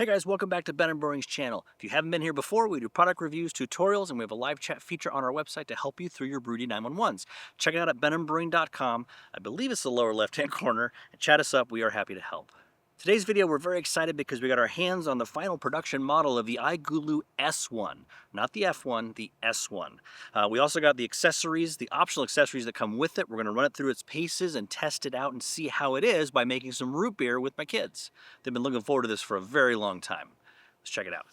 Hey guys, welcome back to Ben and Brewing's channel. If you haven't been here before, we do product reviews, tutorials, and we have a live chat feature on our website to help you through your Broody 911s. Check it out at benandbrewing.com. I believe it's the lower left-hand corner. And chat us up. We are happy to help. Today's video, we're very excited because we got our hands on the final production model of the iGulu S1. Not the F1, the S1. We also got the accessories, the optional accessories that come with it. We're going to run it through its paces and test it out and see how it is by making some root beer with my kids. They've been looking forward to this for a very long time. Let's check it out.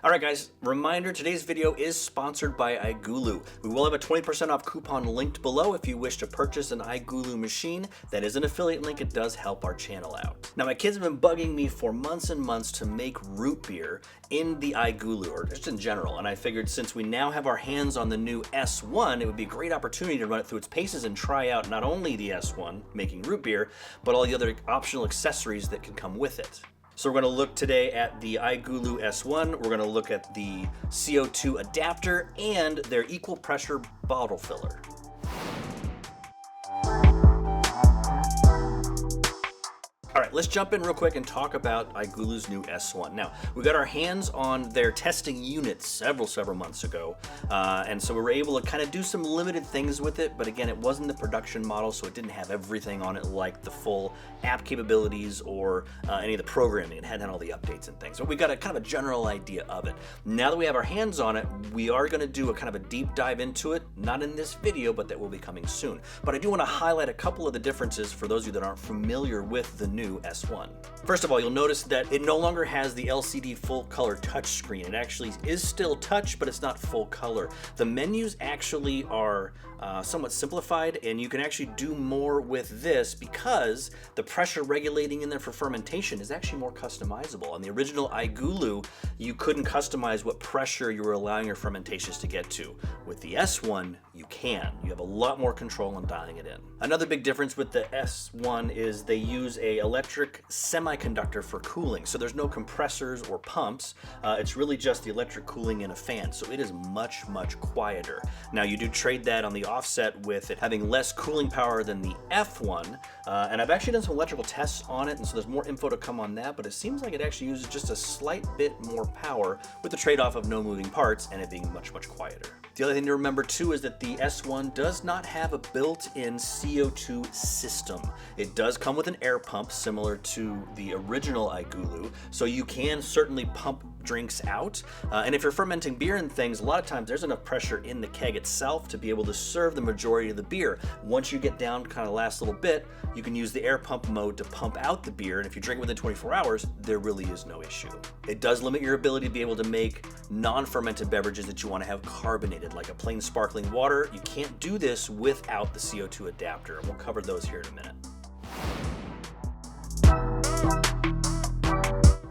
Alright guys, reminder, today's video is sponsored by iGulu. We will have a 20% off coupon linked below if you wish to purchase an iGulu machine. That is an affiliate link, it does help our channel out. Now my kids have been bugging me for months and months to make root beer in the iGulu, or just in general, and I figured since we now have our hands on the new S1, it would be a great opportunity to run it through its paces and try out not only the S1, making root beer, but all the other optional accessories that can come with it. So we're going to look today at the iGulu S1, we're going to look at the CO2 adapter, and their equal pressure bottle filler. Alright, let's jump in real quick and talk about iGulu's new S1. Now, we got our hands on their testing unit several months ago, and so we were able to kind of do some limited things with it, but again, it wasn't the production model, so it didn't have everything on it like the full app capabilities or any of the programming. It hadn't had all the updates and things, but we got a kind of a general idea of it. Now that we have our hands on it, we are going to do a kind of a deep dive into it, not in this video, but that will be coming soon. But I do want to highlight a couple of the differences for those of you that aren't familiar with the new S1. First of all, you'll notice that it no longer has the LCD full color touchscreen. It actually is still touch, but it's not full color. The menus actually are somewhat simplified, and you can actually do more with this because the pressure regulating in there for fermentation is actually more customizable. On the original iGulu, you couldn't customize what pressure you were allowing your fermentations to get to. With the S1, you can. You have a lot more control on dialing it in. Another big difference with the S1 is they use a electric semiconductor for cooling, so there's no compressors or pumps. It's really just the electric cooling in a fan, so it is much quieter. Now you do trade that on the offset with it having less cooling power than the F1, and I've actually done some electrical tests on it, and so there's more info to come on that, but it seems like it actually uses just a slight bit more power with the trade-off of no moving parts and it being much quieter. The other thing to remember too is that the S1 does not have a built-in CO2 system. It does come with an air pump similar to the original iGulu, so you can certainly pump drinks out. And if you're fermenting beer and things, a lot of times there's enough pressure in the keg itself to be able to serve the majority of the beer. Once you get down kind of the last little bit, you can use the air pump mode to pump out the beer, and if you drink it within 24 hours, there really is no issue. It does limit your ability to be able to make non-fermented beverages that you want to have carbonated, like a plain sparkling water. You can't do this without the CO2 adapter, and we'll cover those here in a minute.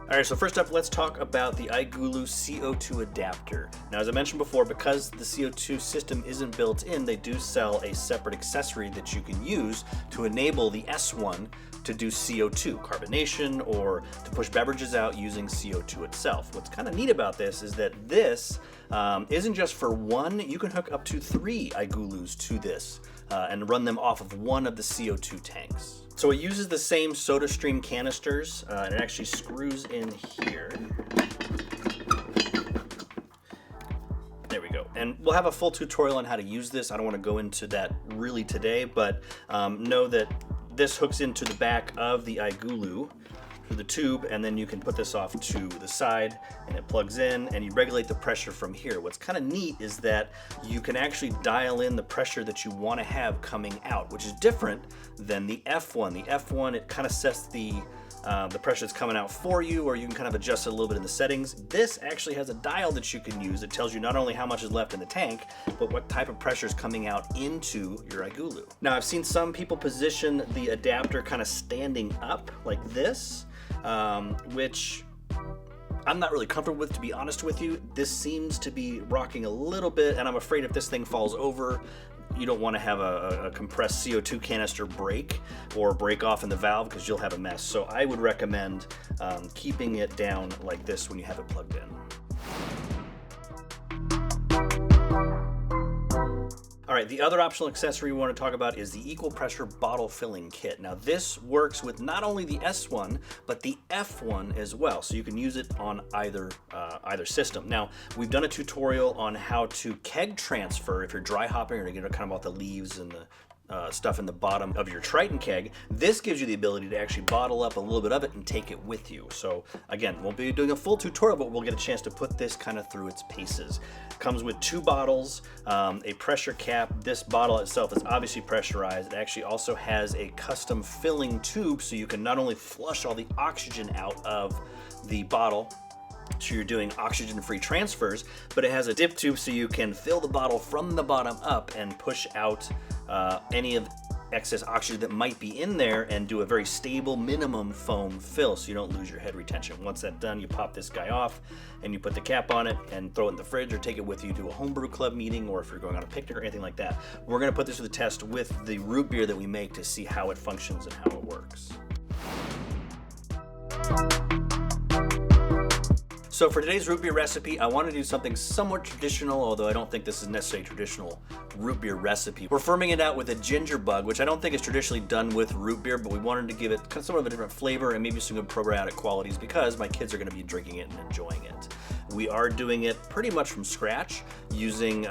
Alright, so first up, let's talk about the iGulu CO2 adapter. Now, as I mentioned before, because the CO2 system isn't built in, they do sell a separate accessory that you can use to enable the S1 to do CO2 carbonation or to push beverages out using CO2 itself. What's kind of neat about this is that this isn't just for one. You can hook up to 3 iGulus to this and run them off of one of the CO2 tanks. So it uses the same SodaStream canisters, and it actually screws in here. There we go. And we'll have a full tutorial on how to use this. I don't want to go into that really today, but know that this hooks into the back of the iGulu through the tube, and then you can put this off to the side and it plugs in and you regulate the pressure from here. What's kind of neat is that you can actually dial in the pressure that you want to have coming out, which is different than the F1. The F1, it kind of sets the pressure that's coming out for you, or you can kind of adjust it a little bit in the settings. This actually has a dial that you can use. It tells you not only how much is left in the tank, but what type of pressure is coming out into your iGulu. Now, I've seen some people position the adapter kind of standing up like this, which I'm not really comfortable with, to be honest with you. This seems to be rocking a little bit, and I'm afraid if this thing falls over, you don't want to have a compressed CO2 canister break or break off in the valve, because you'll have a mess. So I would recommend keeping it down like this when you have it plugged in. right, the other optional accessory we want to talk about is the equal pressure bottle filling kit. Now this works with not only the S1, but the F1 as well. So you can use it on either system. Now, we've done a tutorial on how to keg transfer if you're dry hopping or kind of about the leaves and the stuff in the bottom of your Triton keg. This gives you the ability to actually bottle up a little bit of it and take it with you. So again, won't be doing a full tutorial, but we'll get a chance to put this kind of through its paces. Comes with 2 bottles, a pressure cap. This bottle itself is obviously pressurized. It actually also has a custom filling tube, so you can not only flush all the oxygen out of the bottle, so you're doing oxygen-free transfers, but it has a dip tube so you can fill the bottle from the bottom up and push out any of excess oxygen that might be in there and do a very stable minimum foam fill so you don't lose your head retention. Once that's done, you pop this guy off and you put the cap on it and throw it in the fridge or take it with you to a homebrew club meeting, or if you're going on a picnic or anything like that. We're going to put this to the test with the root beer that we make to see how it functions and how it works. So for today's root beer recipe, I want to do something somewhat traditional, although I don't think this is necessarily a traditional root beer recipe. We're firming it out with a ginger bug, which I don't think is traditionally done with root beer, but we wanted to give it kind of somewhat of a different flavor and maybe some good probiotic qualities because my kids are going to be drinking it and enjoying it. We are doing it pretty much from scratch, using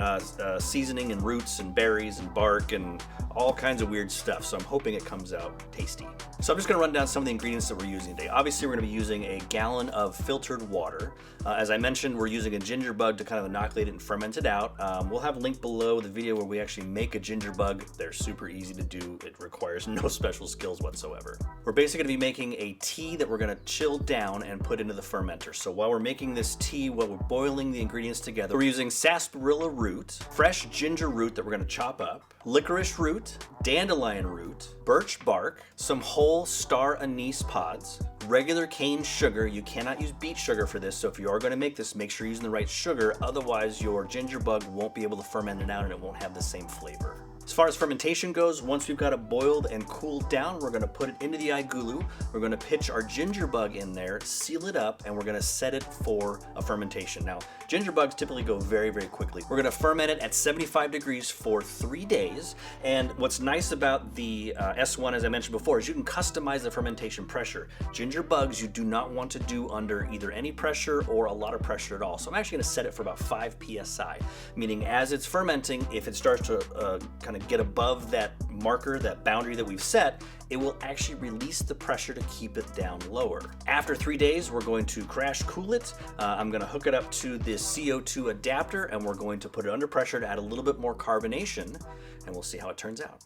seasoning and roots and berries and bark and all kinds of weird stuff, so I'm hoping it comes out tasty. So I'm just going to run down some of the ingredients that we're using today. Obviously, we're going to be using a gallon of filtered water. As I mentioned, we're using a ginger bug to kind of inoculate it and ferment it out. We'll have a link below the video where we actually make a ginger bug. They're super easy to do. It requires no special skills whatsoever. We're basically going to be making a tea that we're going to chill down and put into the fermenter. So while we're making this tea, while we're boiling the ingredients together, we're using sarsaparilla root, fresh ginger root that we're going to chop up, licorice root, dandelion root, birch bark, some whole star anise pods, regular cane sugar. You cannot use beet sugar for this, so if you are going to make this, make sure you're using the right sugar, otherwise your ginger bug won't be able to ferment it out and it won't have the same flavor. As far as fermentation goes, once we've got it boiled and cooled down, we're going to put it into the iGulu. We're going to pitch our ginger bug in there, seal it up, and we're going to set it for a fermentation. Now, ginger bugs typically go very, very quickly. We're going to ferment it at 75 degrees for 3 days. And what's nice about the S1, as I mentioned before, is you can customize the fermentation pressure. Ginger bugs, you do not want to do under either any pressure or a lot of pressure at all. So I'm actually going to set it for about 5 psi, meaning as it's fermenting, if it starts to kind of get above that marker, that boundary that we've set, it will actually release the pressure to keep it down lower. After 3 days, we're going to crash cool it. I'm going to hook it up to this CO2 adapter and we're going to put it under pressure to add a little bit more carbonation, and we'll see how it turns out.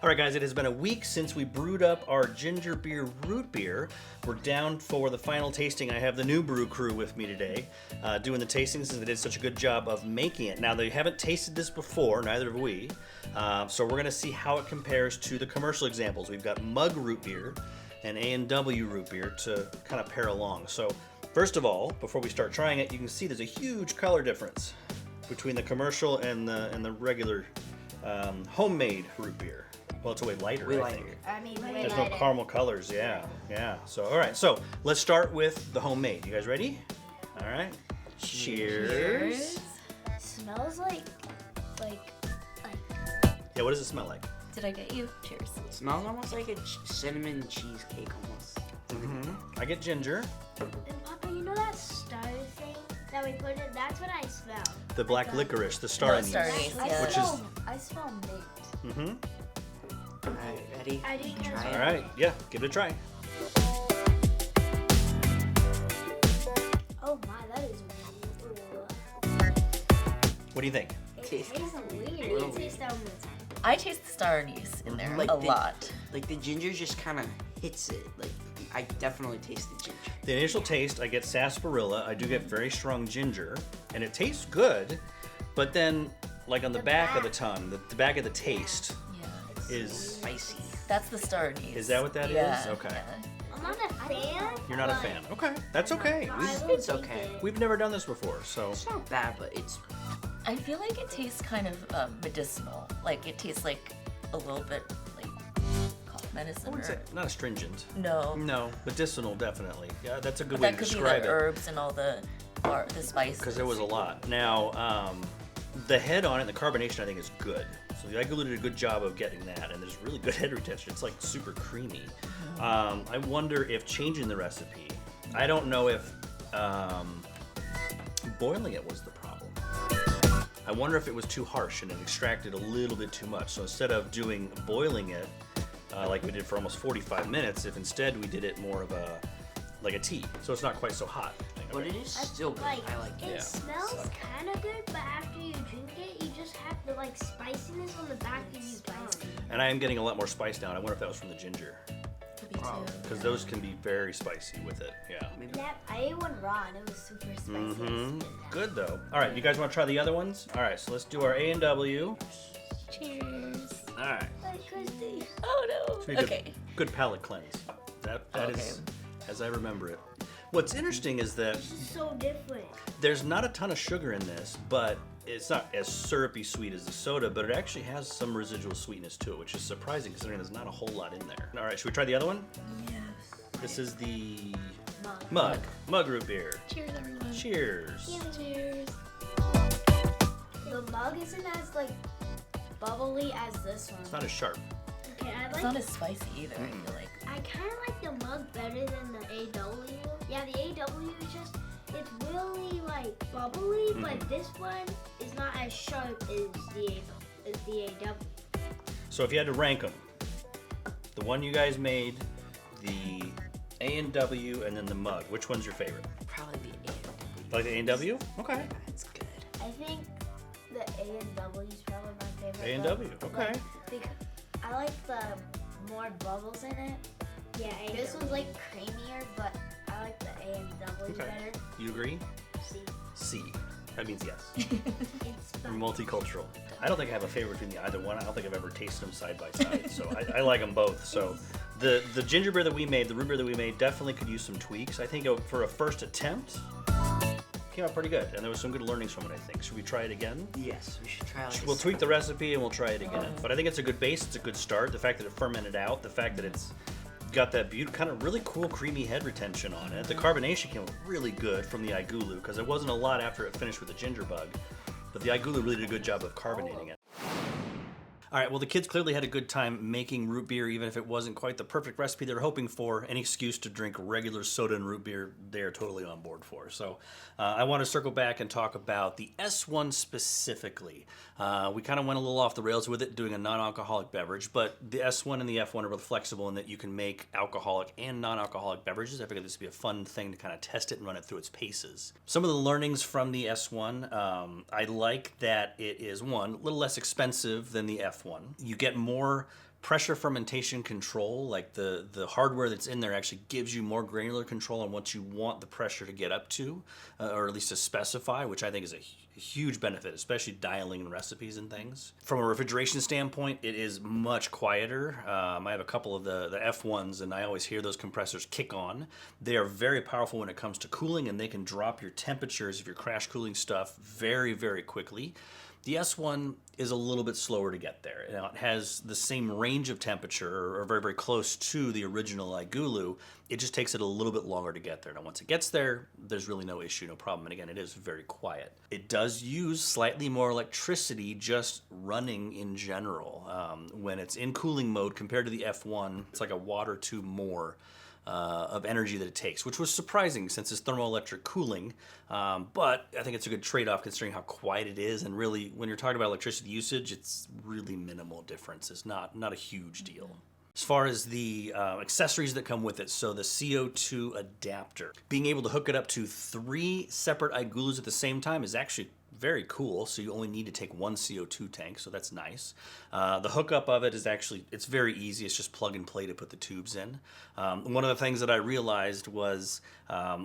All right, guys, it has been a week since we brewed up our ginger beer root beer. We're down for the final tasting. I have the new brew crew with me today doing the tasting since they did such a good job of making it. Now, they haven't tasted this before, neither have we, so we're going to see how it compares to the commercial examples. We've got mug root beer and A&W root beer to kind of pair along. So first of all, before we start trying it, you can see there's a huge color difference between the commercial and the regular homemade root beer. Well, it's way lighter, I think. There's no caramel colors, yeah. So, all right, so let's start with the homemade. You guys ready? All right. Cheers. Smells like. Yeah, what does it smell like? Did I get you? Cheers. It smells almost like a cinnamon cheesecake almost. Mm-hmm. I get ginger. And Papa, you know that star thing that we put in? That's what I smell. The black licorice, the star anise. Yeah. Which is... I smell mint. Mm-hmm. All right, ready? I didn't get All right, yeah, give it a try. Oh my, that is What do you think? It tastes weird. You taste that one more time. I taste the star anise in there a lot. Like the ginger just kind of hits it. Like I definitely taste the ginger. The initial taste, I get sarsaparilla. I do get very strong ginger, and it tastes good. But then, like on the back of the tongue, the back of the taste, is spicy. That's the star anise. Is that what that is? Okay. Yeah. I'm not a fan. You're not a fan. Okay, that's okay. It's okay. We've never done this before, so It's not bad, but it's I feel like it tastes kind of medicinal. Like it tastes like a little bit like cough medicine. I wouldn't say not astringent. No. No, medicinal definitely. Yeah, that's a good But way that to could be describe the it. herbs and all the spices. Because there was a lot. Now, the head on it, the carbonation, I think is good. So the iGulu did a good job of getting that, and there's really good head retention. It's like super creamy. I wonder if changing the recipe. I don't know if boiling it was the problem. I wonder if it was too harsh and it extracted a little bit too much. So instead of boiling it like we did for almost 45 minutes, if instead we did it more of like a tea, so it's not quite so hot. but it is still good. Like, I like it it. smells kind of good, but after you drink it, you just have the like spiciness on the back of your tongue. And I am getting a lot more spice now. And I wonder if that was from the ginger, Could be too. because those can be very spicy with it. Yeah. That I ate one raw and it was super spicy. Mm-hmm. Good though. All right, you guys want to try the other ones? All right, so let's do our A&W. Cheers. All right. Like Christy. Oh Should be no. a Okay. Good palate cleanse. That Okay. is, as I remember it. What's interesting is that This is so different. there's not a ton of sugar in this, but it's not as syrupy sweet as the soda, but it actually has some residual sweetness to it, which is surprising considering there's not a whole lot in there. All right, should we try the other one? Yes. This is the Mug. mug root beer. Cheers, everyone. Cheers. Cheers. The mug isn't as like bubbly as this one. It's not as sharp. Okay, I It's like. not as spicy either. I feel like. I kind of like the mug better than the AW. Yeah, the AW is just. It's really like bubbly, but this one is not as sharp as the AW. So if you had to rank them, the one you guys made, the A&W, and then the mug, which one's your favorite? Probably the A&W. Like the A&W? Okay. That's good. I think the A&W is probably my favorite. A&W, okay. Because I like the more bubbles in it. Yeah, this one's like creamier, but I like the A&W Okay. better. You agree? See, C. That means yes. it's We're multicultural. I don't think I have a favorite between either one. I don't think I've ever tasted them side by side, so I like them both. So the ginger beer that we made, the root beer that we made, definitely could use some tweaks. I think for a first attempt, came out pretty good, and there was some good learnings from it, I think. Should we try it again? Yes, we should try like We'll tweak the recipe and we'll try it again. But I think it's a good base, it's a good start. The fact that it fermented out, the fact that it's got that beautiful, kind of really cool creamy head retention on it. The carbonation came really good from the iGulu, because there wasn't a lot after it finished with the ginger bug. But the iGulu really did a good job of carbonating it. All right, well, the kids clearly had a good time making root beer, even if it wasn't quite the perfect recipe they were hoping for. Any excuse to drink regular soda and root beer, they're totally on board for. So I want to circle back and talk about the S1 specifically. We kind of went a little off the rails with it, doing a non-alcoholic beverage, but the S1 and the F1 are really flexible in that you can make alcoholic and non-alcoholic beverages. I figured this would be a fun thing to kind of test it and run it through its paces. Some of the learnings from the S1, I like that it is, one, a little less expensive than the F1. You get more pressure fermentation control, like the hardware that's in there actually gives you more granular control on what you want the pressure to get up to, or at least to specify, which I think is a huge benefit, especially dialing in recipes and things. From a refrigeration standpoint, it is much quieter. I have a couple of the F1s, and I always hear those compressors kick on. They are very powerful when it comes to cooling, and they can drop your temperatures if you're crash cooling stuff very, very quickly. The S1 is a little bit slower to get there. Now, it has the same range of temperature, or very, very close to the original iGulu. It just takes it a little bit longer to get there. Now, once it gets there, there's really no issue, no problem. And again, it is very quiet. It does use slightly more electricity just running in general. When it's in cooling mode compared to the F1, it's like a watt or two more of energy that it takes, which was surprising since it's thermoelectric cooling. But I think it's a good trade-off considering how quiet it is. And really, when you're talking about electricity usage, it's really minimal difference. It's not a huge deal. As far as the accessories that come with it, so the CO2 adapter, being able to hook it up to 3 separate iGulus at the same time is actually very cool. So you only need to take 1 CO2 tank, so that's nice. The hookup of it is actually, it's very easy. It's just plug and play to put the tubes in. One of the things that I realized was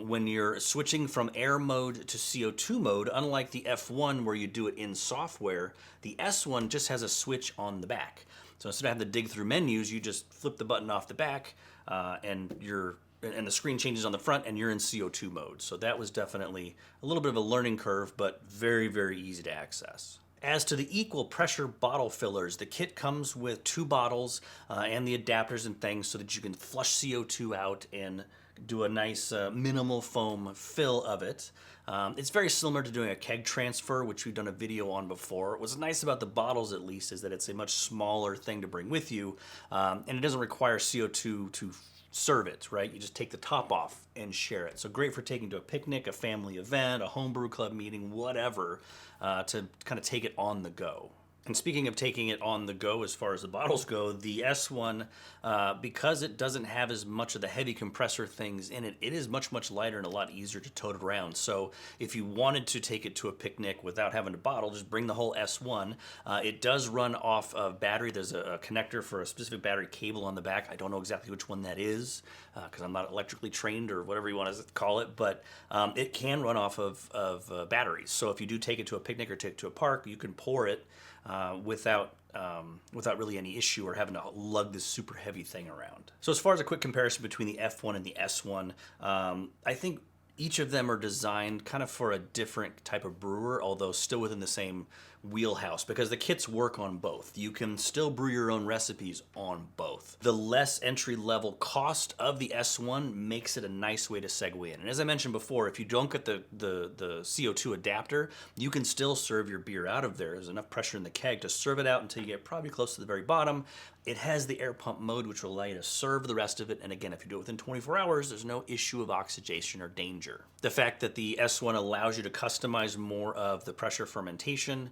when you're switching from air mode to CO2 mode, unlike the F1 where you do it in software, the S1 just has a switch on the back. So instead of having to dig through menus, you just flip the button off the back and the screen changes on the front and you're in CO2 mode. So that was definitely a little bit of a learning curve, but very, very easy to access. As to the equal pressure bottle fillers, the kit comes with 2 bottles and the adapters and things so that you can flush CO2 out and do a nice minimal foam fill of it. It's very similar to doing a keg transfer, which we've done a video on before. What's nice about the bottles, at least, is that it's a much smaller thing to bring with you, and it doesn't require CO2 to serve it, right? You just take the top off and share it. So great for taking to a picnic, a family event, a homebrew club meeting, whatever, to kind of take it on the go. And speaking of taking it on the go as far as the bottles go, the S1, because it doesn't have as much of the heavy compressor things in it, it is much, much lighter and a lot easier to tote around. So if you wanted to take it to a picnic without having to bottle, just bring the whole S1. It does run off of battery. There's a connector for a specific battery cable on the back. I don't know exactly which one that is because I'm not electrically trained or whatever you want to call it, but it can run off of batteries. So if you do take it to a picnic or take it to a park, you can pour it without really any issue or having to lug this super heavy thing around. So as far as a quick comparison between the F1 and the S1, I think each of them are designed kind of for a different type of brewer, although still within the same wheelhouse, because the kits work on both. You can still brew your own recipes on both. The less entry-level cost of the S1 makes it a nice way to segue in. And as I mentioned before, if you don't get the CO2 adapter, you can still serve your beer out of there. There's enough pressure in the keg to serve it out until you get probably close to the very bottom. It has the air pump mode, which will allow you to serve the rest of it. And again, if you do it within 24 hours, there's no issue of oxidation or danger. The fact that the S1 allows you to customize more of the pressure fermentation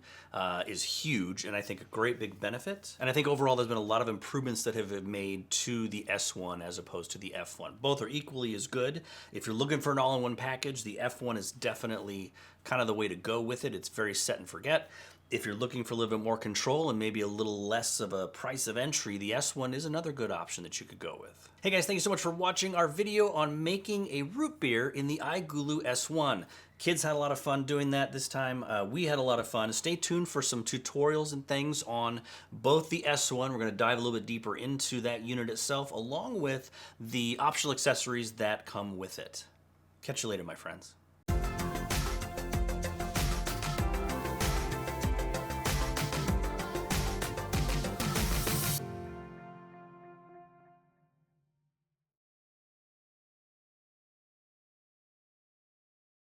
is huge, and I think a great big benefit. And I think overall there's been a lot of improvements that have been made to the S1 as opposed to the F1. Both are equally as good. If you're looking for an all-in-one package, the F1 is definitely kind of the way to go with it. It's very set and forget. If you're looking for a little bit more control and maybe a little less of a price of entry, the S1 is another good option that you could go with. Hey guys, thank you so much for watching our video on making a root beer in the iGulu S1. Kids had a lot of fun doing that this time. We had a lot of fun. Stay tuned for some tutorials and things on both the S1. We're going to dive a little bit deeper into that unit itself, along with the optional accessories that come with it. Catch you later, my friends.